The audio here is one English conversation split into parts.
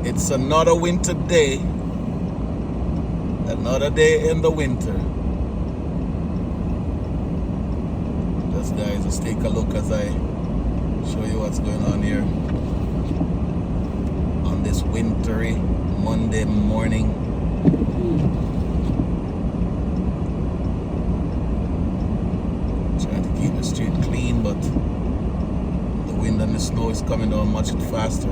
It's another winter day. Another day in the winter. Just guys, just take a look as I show you what's going on here on this wintry Monday morning. Trying to keep the street clean, but the wind and the snow is coming down much faster.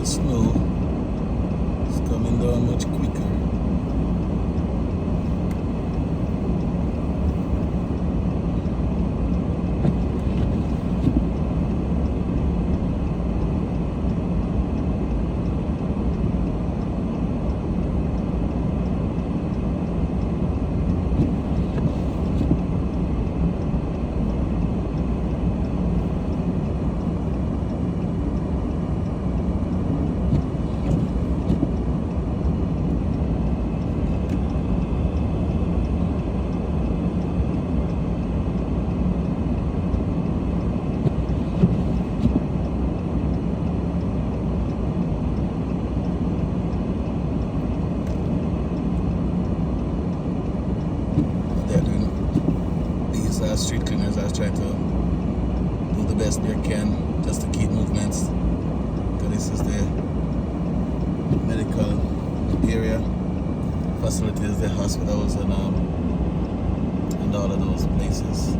Snow is coming down much quicker. Street cleaners are trying to do the best they can just to keep movements, because this is the medical area, facilities, the hospitals, and all of those places,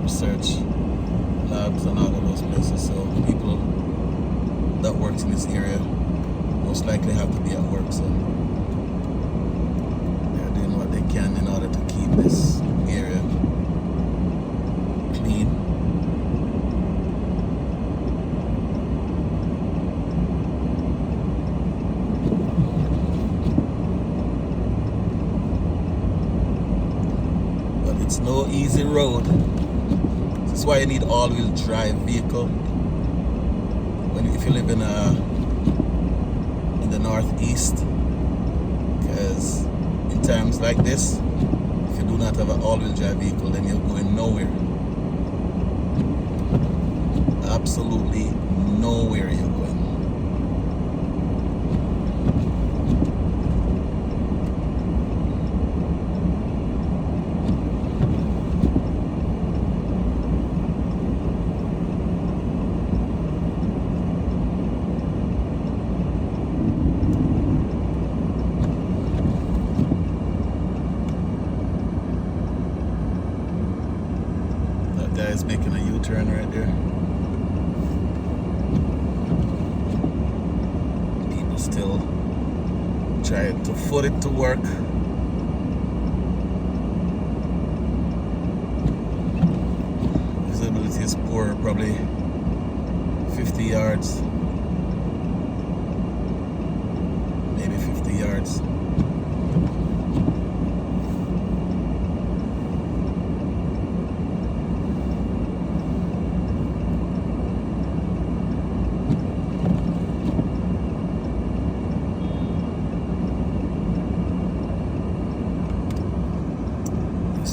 research labs and all of those places. So people that work in this area most likely have to be at work, so they're doing what they can in order to keep this area clean. But it's no easy road. This is why you need all-wheel drive vehicle. If you live in the northeast, because in times like this, if you do not have an all-wheel drive vehicle, then you're going nowhere. Absolutely nowhere you're going. That guy is making a U-turn right there. Still trying to foot it to work. Visibility is poor, probably 50 yards, maybe 50 yards.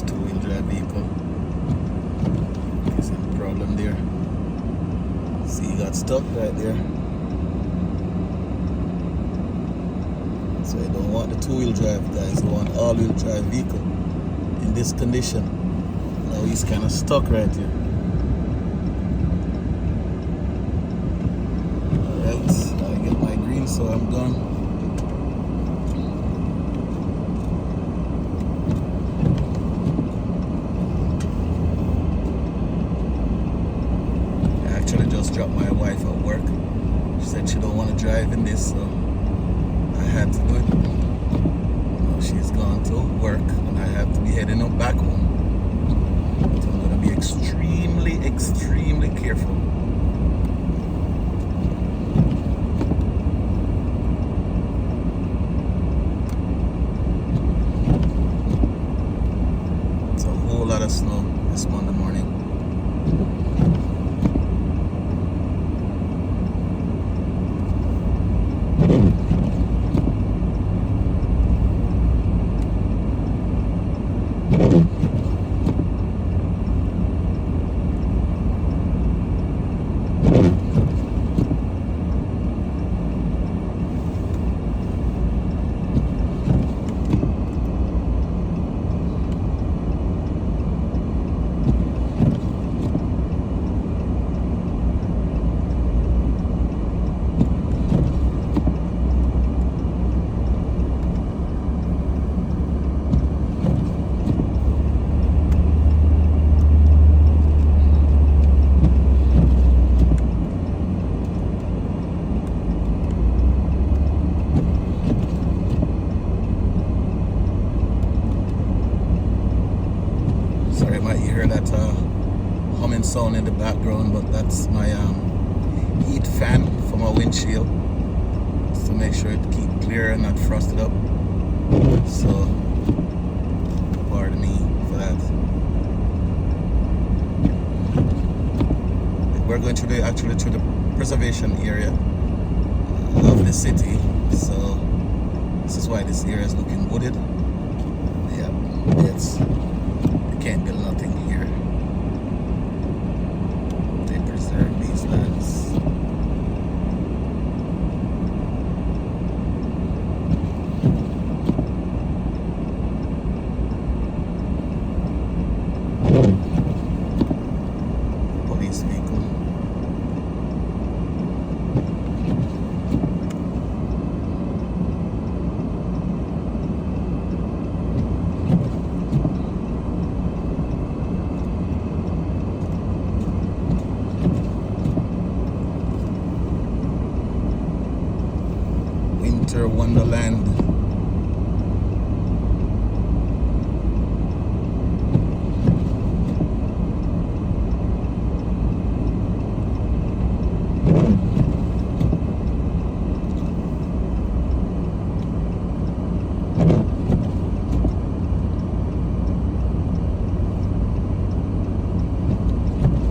Two-wheel drive vehicle. There's a problem there. See, he got stuck right there. So you don't want the two-wheel drive, guys. You want all-wheel drive vehicle in this condition. Now he's kind of stuck right here. Alright, I get my green, so I'm done. Just dropped my wife at work. She said she don't want to drive in this, so I had to do it. Now she's gone to work and I have to be heading up back home. So I'm going to be extremely careful. That's my heat fan for my windshield, to make sure it keep clear and not frosted up. So pardon me for that. We're going through the preservation area of the city, so this is why this area is looking wooded. Yeah, you can't build nothing here. They preserve these lands. Police vehicle. Winter Wonderland.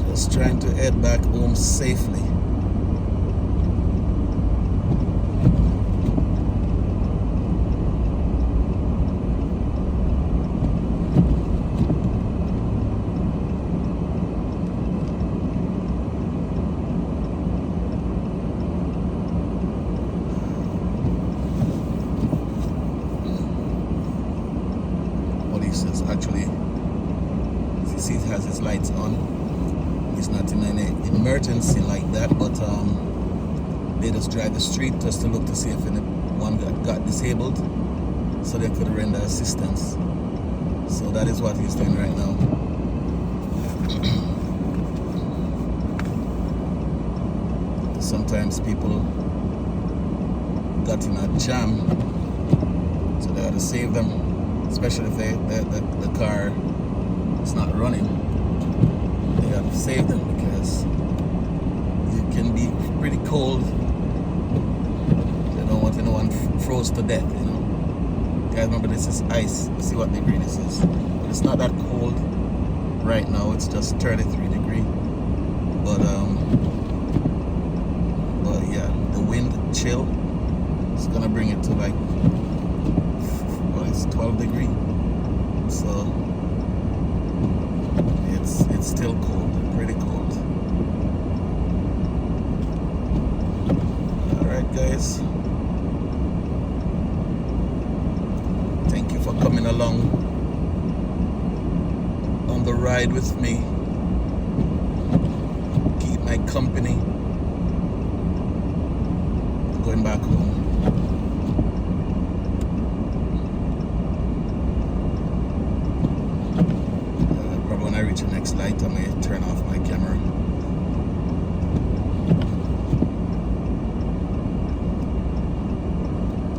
Just trying to head back home safely. Police is actually, you see, it has its lights on. It's not in any emergency like that, but they just drive the street just to look to see if anyone got disabled, so they could render assistance. So that is what he's doing right now. Sometimes people got in a jam, so they got to save them, especially if the car is not running. They got to save them because it can be pretty cold. They don't want anyone froze to death, you know. Guys, remember, this is ice. See what degree this is. But it's not that cold right now. It's just 33 degrees. But yeah, the wind chill. It's gonna bring it to like, well, it's 12 degrees. So it's still cold, pretty cold. Alright guys, thank you for coming along on the ride with me. Keep my company. Going back home. Probably when I reach the next light, I may turn off my camera.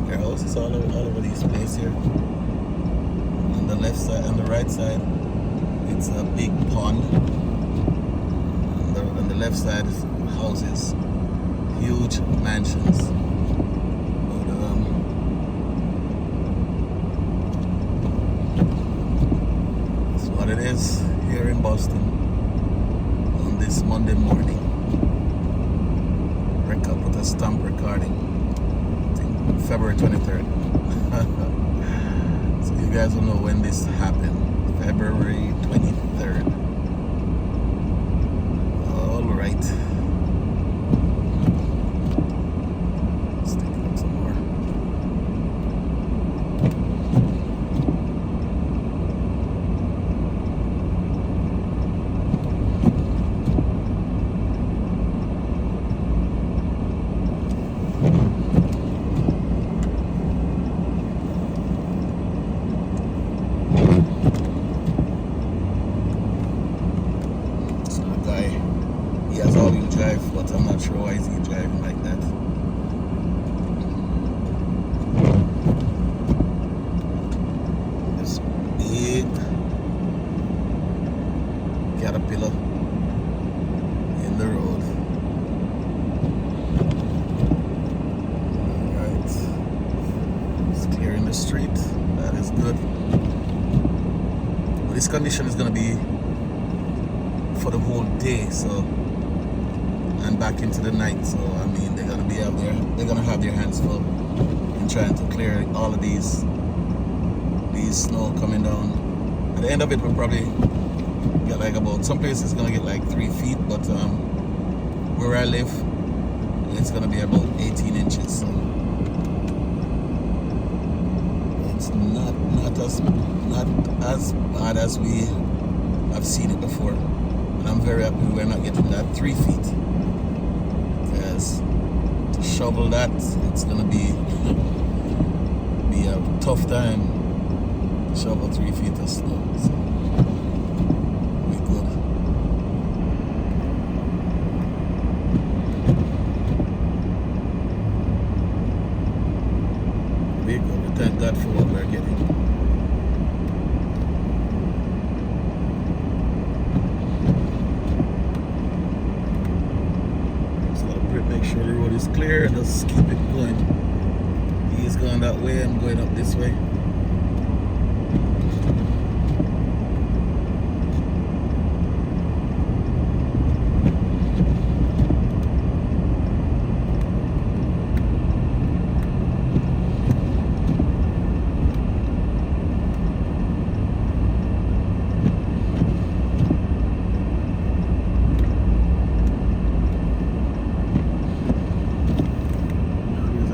There are houses all over this place here. On the left side, on the right side, it's a big pond. On the left side is houses, huge mansions. It is here in Boston on this Monday morning. Put a stamp recording. I think February 23rd. So you guys will know when this happened. February 23rd. All right. Let's take it up some more. He has all these condition is going to be for the whole day, so, and back into the night. So I mean, they're going to be out there, they're going to have their hands full in trying to clear all of these snow coming down. At the end of it, we'll probably get like about, some places it's going to get like 3 feet, but where I live, it's going to be about 18 inches. So it's not as bad as we have seen it before, and I'm very happy we're not getting that 3 feet, because to shovel that, it's gonna be a tough time to shovel 3 feet of snow. So we're good. We're good. We thank God for what we're getting. Make sure the road is clear and just keep it going. He's going that way, I'm going up this way.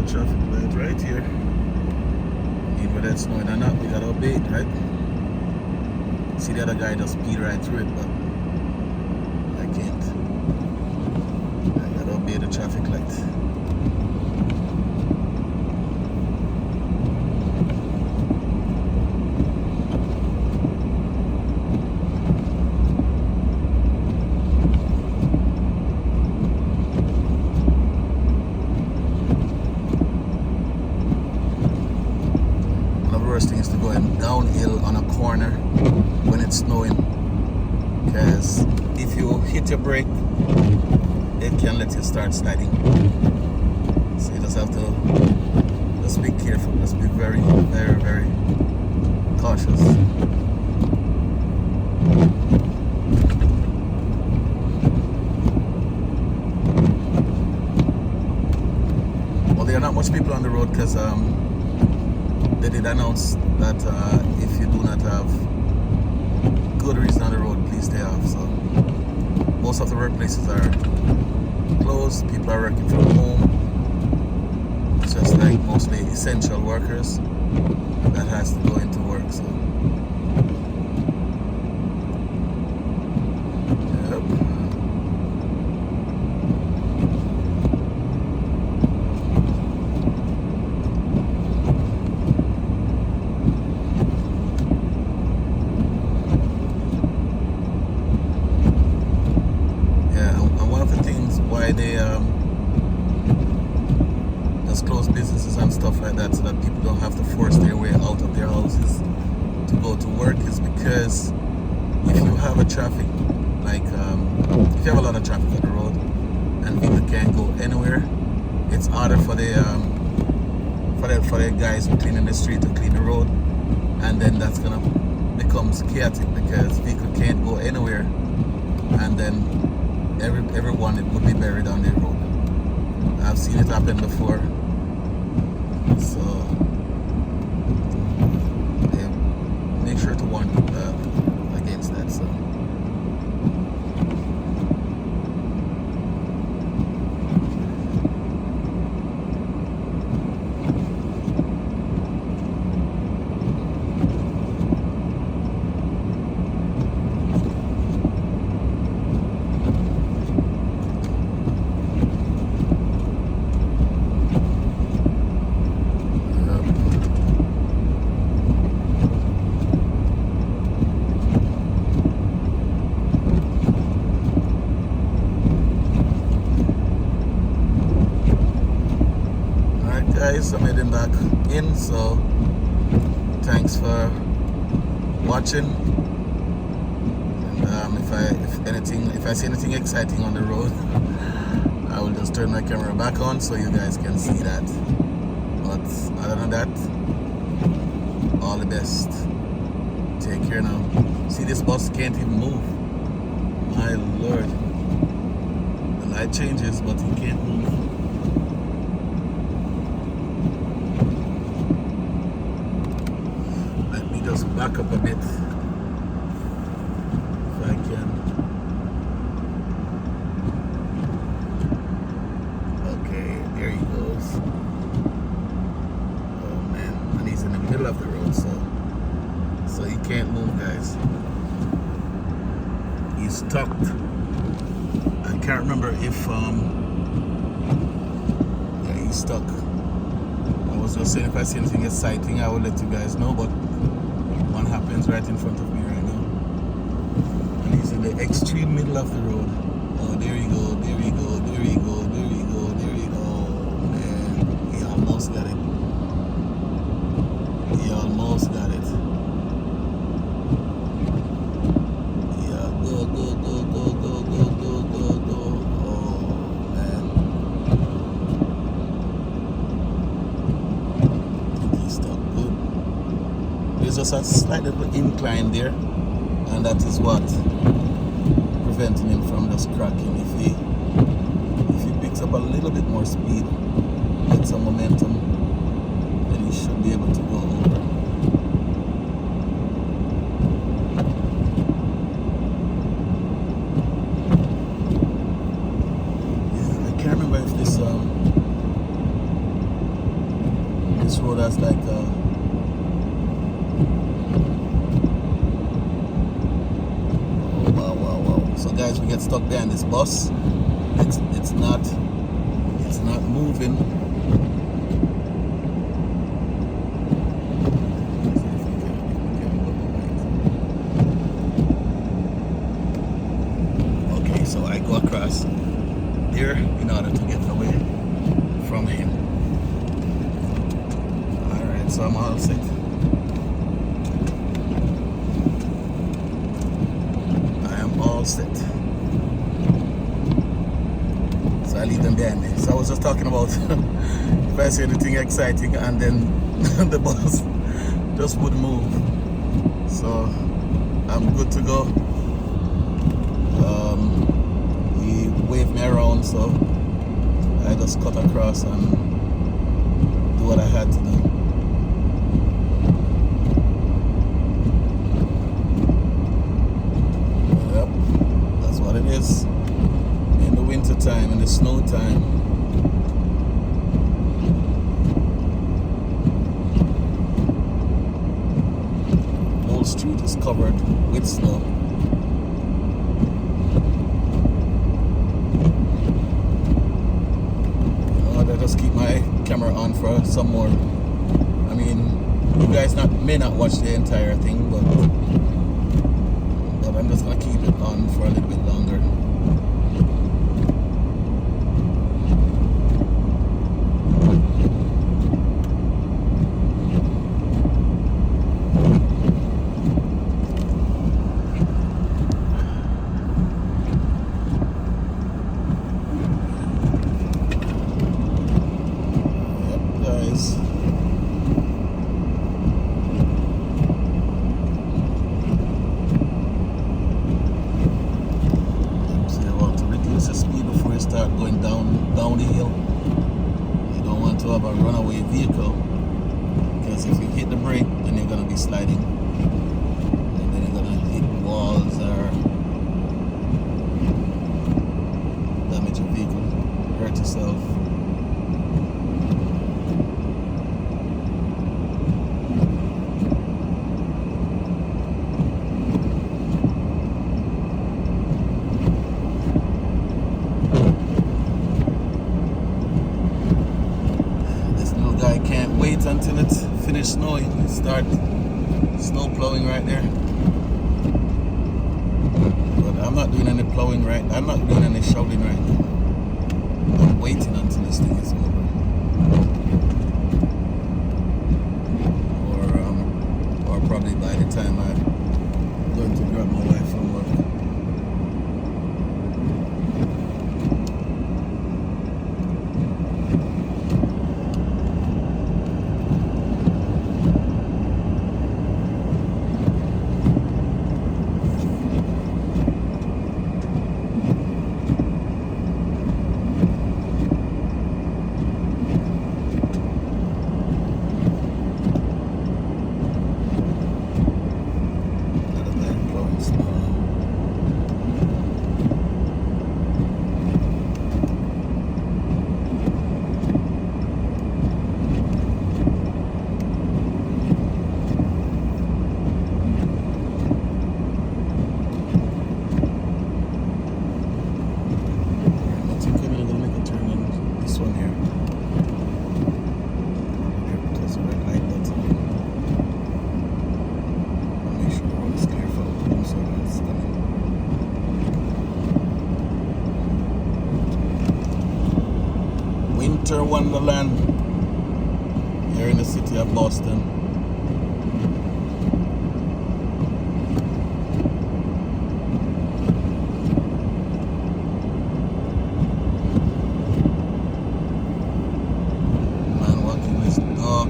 Traffic light right here. Whether it's snowing or not, we gotta obey it, right? See, the other guy just speed right through it, but I can't. I gotta obey the traffic light. Worst thing is to go downhill on a corner when it's snowing, because if you hit your brake, it can let you start sliding. So you just have to just be careful, just be very, very, very cautious. Well, there are not much people on the road because they did announce that if you do not have good reason on the road, please stay off. So most of the workplaces are closed. People are working from home. It's just like mostly essential workers that has to go into work. So yep. Why they just close businesses and stuff like that, so that people don't have to force their way out of their houses to go to work, is because if you have a traffic, like if you have a lot of traffic on the road and people can't go anywhere, it's harder for the guys who clean in the street to clean the road, and then that's gonna become chaotic because people can't go anywhere, and then everyone, it would be buried on the road. I've seen it happen before. So yeah, make sure to warn people against that. So guys, I'm heading back in, so thanks for watching. And if I see anything exciting on the road, I will just turn my camera back on so you guys can see that. But other than that, all the best Take care now. See, this bus can't even move. My lord. The light changes, but he can't move. Let me just back up a bit. If I can. Okay, there he goes. Oh man, and he's in the middle of the road, so he can't move, guys. He's stuck. I can't remember if yeah, he's stuck. I was just saying if I see anything exciting I will let you guys know, but one happens right in front of me right now. And he's in the extreme middle of the road. Oh, there you go, there you go, there you go, there you go, there you go. Oh man, he almost got it. He almost got it. Yeah, go, go, go, go, go, go, go, go, go. Oh man. I think he's stuck good. There's just a slight little incline there, and that is what preventing him from just cracking. If he picks up a little bit more speed, get some momentum, then he should be able to go over. Yeah, I can't remember if this road has like so guys, we get stuck behind this bus. It's not moving. Okay, so I go across there in order to get away from him. Alright, so I'm all set. Set. So I leave them behind me. So I was just talking about if I see anything exciting and then the bus just wouldn't move. So I'm good to go. He waved me around, so I just cut across and do what I had to do. It is in the winter time, in the snow time. Whole street is covered with snow. I just keep my camera on for some more. I mean, you guys may not watch the entire thing, but I'm just gonna keep it on for a little bit longer. Yep, guys. Start going down the hill. You don't want to have a runaway vehicle, because if you hit the brake, then you're gonna be sliding, and then you're gonna hit walls or damage your vehicle, hurt yourself. Until it's finished snowing, it start snow plowing right there. But I'm not doing any plowing right. I'm not doing any shoveling right now. I'm waiting until this thing is over. Or probably by the time I'm going to grab my wife from work. winter wonderland here in the city of Boston. Man walking his dog.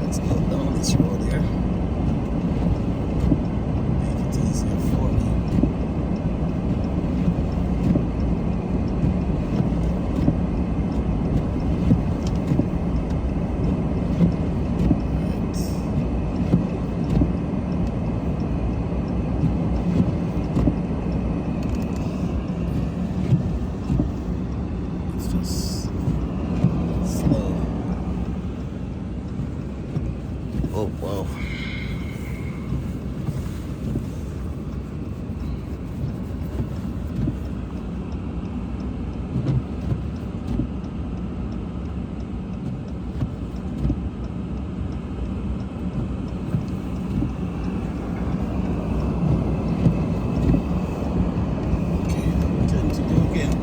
Let's go down this road here. Make it easier for me. It's just slow. Oh wow. Okay, tend to do again.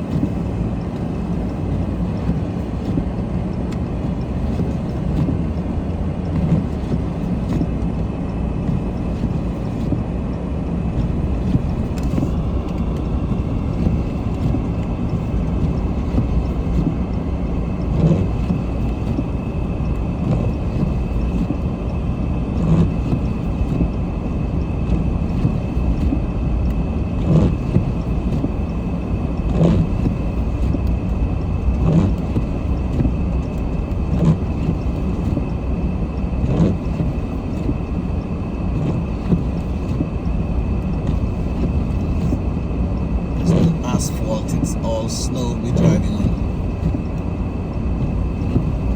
Asphalt, it's all snow we're driving on.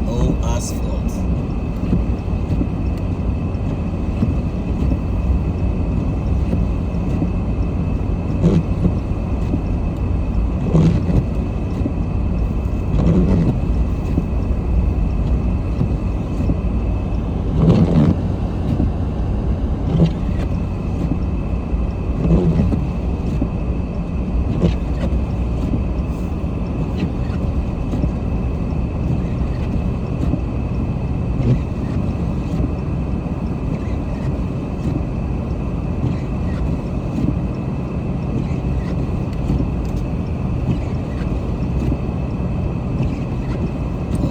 No asphalt.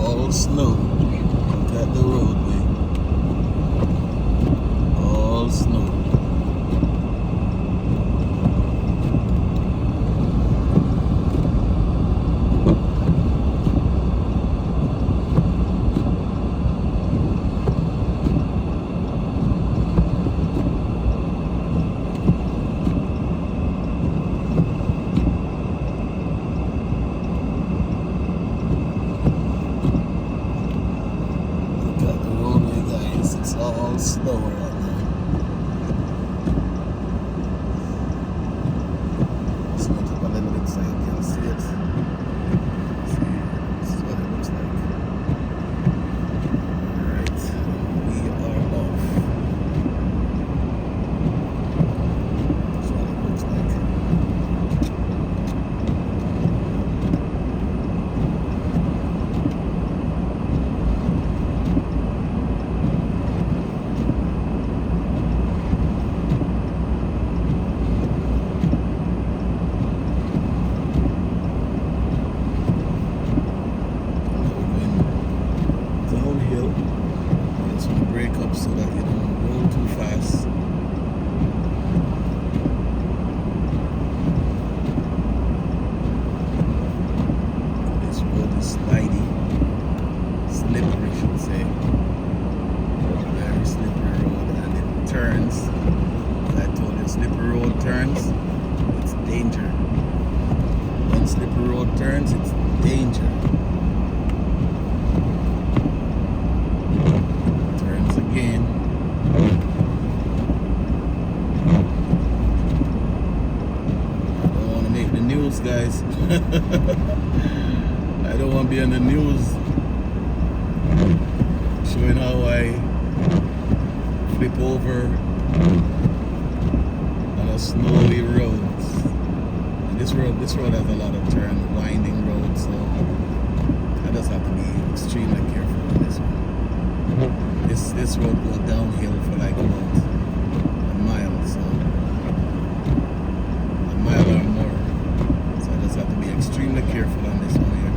All snow. Look at the roadway. All snow. Look at the roadway, guys. It's all snow right now. Let's make it a little bit so you can see it. See, this is what it looks like. Alright, we are off. That's what it looks like. Downhill. Just want to brake up so that you don't roll too fast. This road is slidey, slippery, I should say. Very slippery road, and it turns. As I told you, slippery road turns. It's danger. When slippery road turns, it's danger. Turns again. I don't want to make the news, guys. I don't want to be on the news showing how I flip over snowy roads. And this road has a lot of turn, winding roads, so I just have to be extremely careful with this one. This road goes downhill for like about a mile, so a mile or more. So I just have to be extremely careful on this one here.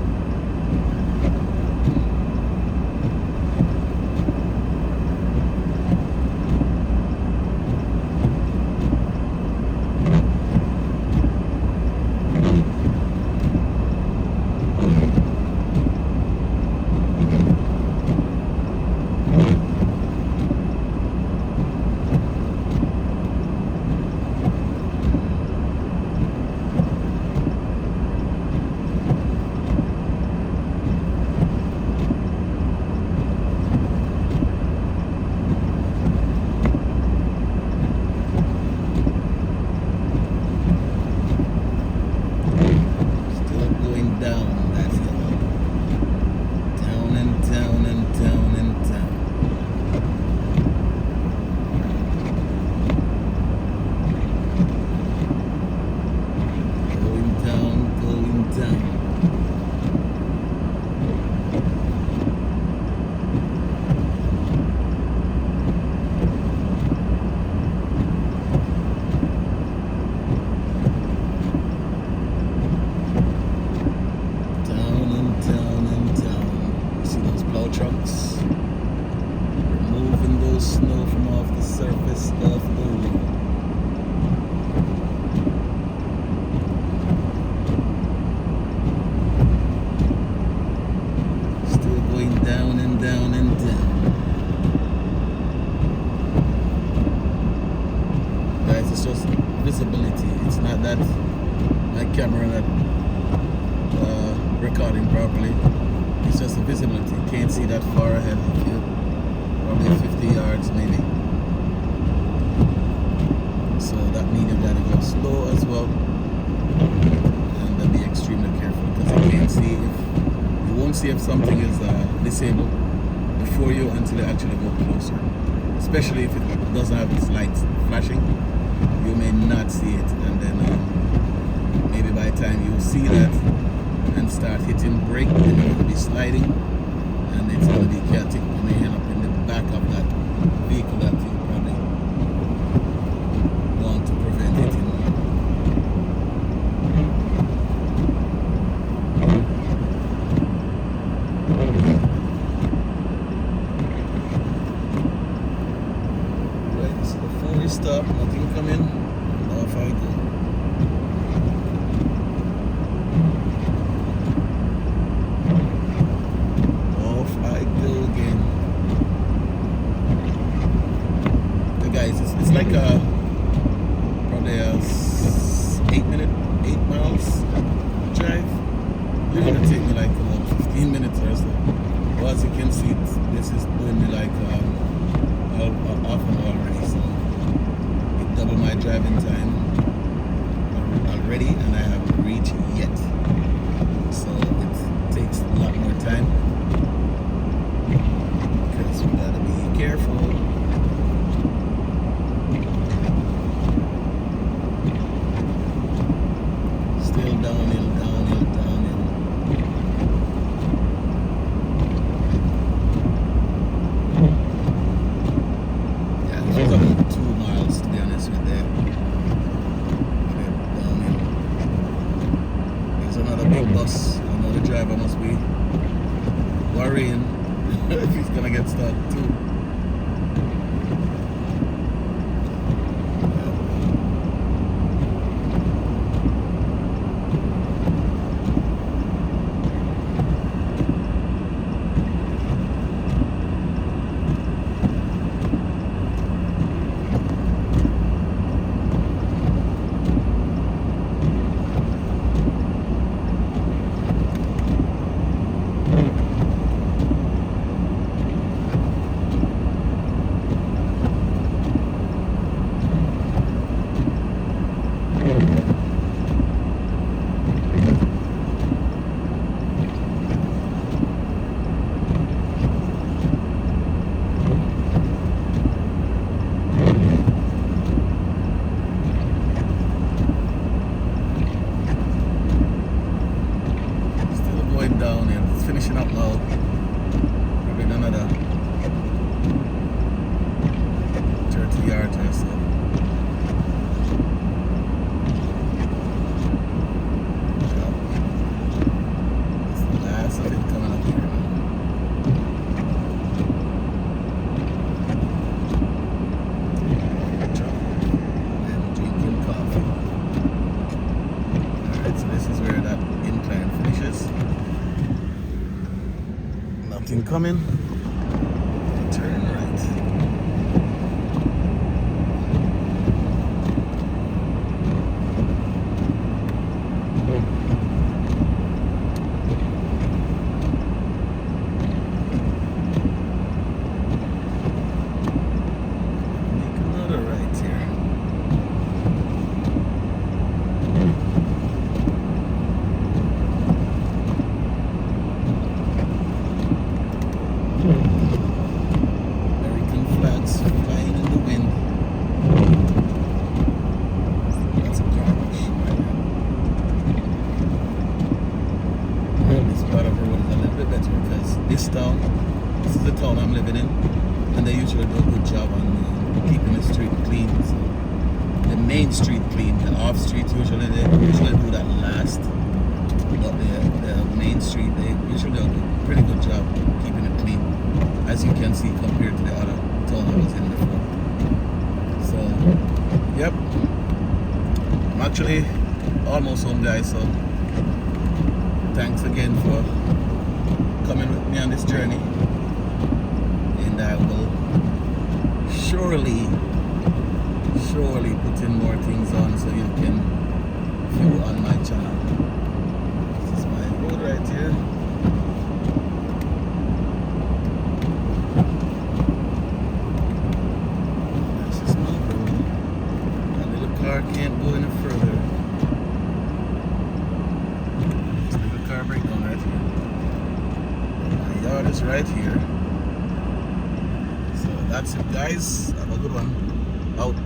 Trucks removing those snow from off the surface of the road. Still going down and down and down. Guys, it's just visibility. It's not that my camera not recording properly. It's just the visibility. You can't see that far ahead of you. Probably 50 yards maybe. So that means you gotta go slow as well. And then be extremely careful because you can't see you won't see if something is disabled before you until you actually go closer. Especially if it doesn't have its lights flashing. You may not see it, and then maybe by the time you see that and start hitting brake, then you're going to be sliding, and it's going to be chaotic. You may end up in the back of that vehicle that you probably want to prevent hitting. Right, so before we stop, nothing coming. Off I go. It's like probably a 8 miles drive. It's gonna take me like about 15 minutes or so. Well, as you can see, this is doing me like half an hour already, so it doubled my driving time already, and I haven't reached yet. So it takes a lot more time because we gotta be careful. Downhill. Yeah, this was about 2 miles to be honest with you. Downhill. There's another big bus. I know the driver must be worrying if he's gonna get stuck too. coming, turn right. Make another right here. American flags flying in the wind. That's a car wash right now. This part of the road is a little bit better because this is the town I'm living in, and they usually do a good job on keeping the street clean. So the main street clean, the off street they usually do that last. But the main street, they usually do a pretty good job keeping it clean, as you can see compared to the other town I was in before. So, yep, I'm actually almost home, guys. So, thanks again for coming with me on this journey, and I will surely put in more things on so you can view on my channel. This is my road right here. This is my road. My little car can't go any further. This little car breakdown right here. My yard is right here. So that's it, guys. Have a good one. Out.